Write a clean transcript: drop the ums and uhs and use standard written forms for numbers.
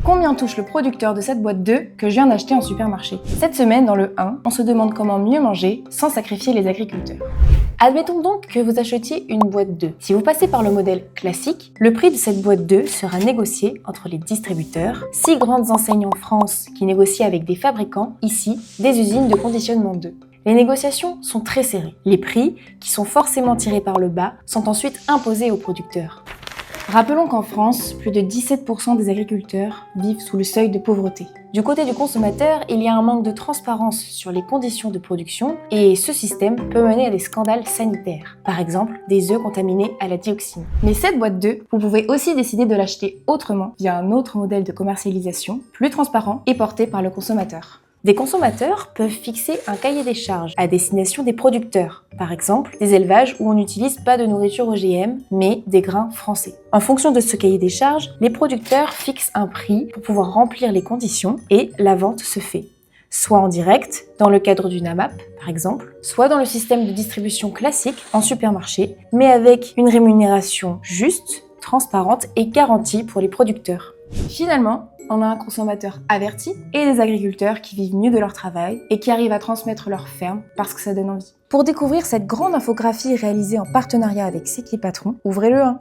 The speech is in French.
Combien touche le producteur de cette boîte d'œufs que je viens d'acheter en supermarché? Cette semaine, dans le 1, on se demande comment mieux manger sans sacrifier les agriculteurs. Admettons donc que vous achetiez une boîte d'œufs. Si vous passez par le modèle classique, le prix de cette boîte d'œufs sera négocié entre les distributeurs, 6 grandes enseignes en France qui négocient avec des fabricants, ici des usines de conditionnement d'œufs. Les négociations sont très serrées. Les prix, qui sont forcément tirés par le bas, sont ensuite imposés aux producteurs. Rappelons qu'en France, plus de 17% des agriculteurs vivent sous le seuil de pauvreté. Du côté du consommateur, il y a un manque de transparence sur les conditions de production et ce système peut mener à des scandales sanitaires. Par exemple, des œufs contaminés à la dioxine. Mais cette boîte d'œufs, vous pouvez aussi décider de l'acheter autrement via un autre modèle de commercialisation, plus transparent et porté par le consommateur. Des consommateurs peuvent fixer un cahier des charges à destination des producteurs, par exemple des élevages où on n'utilise pas de nourriture OGM, mais des grains français. En fonction de ce cahier des charges, les producteurs fixent un prix pour pouvoir remplir les conditions et la vente se fait. Soit en direct, dans le cadre d'une AMAP par exemple, soit dans le système de distribution classique en supermarché, mais avec une rémunération juste, transparente et garantie pour les producteurs. Finalement, on a un consommateur averti et des agriculteurs qui vivent mieux de leur travail et qui arrivent à transmettre leur ferme parce que ça donne envie. Pour découvrir cette grande infographie réalisée en partenariat avec C'est qui Patron, ouvrez le 1.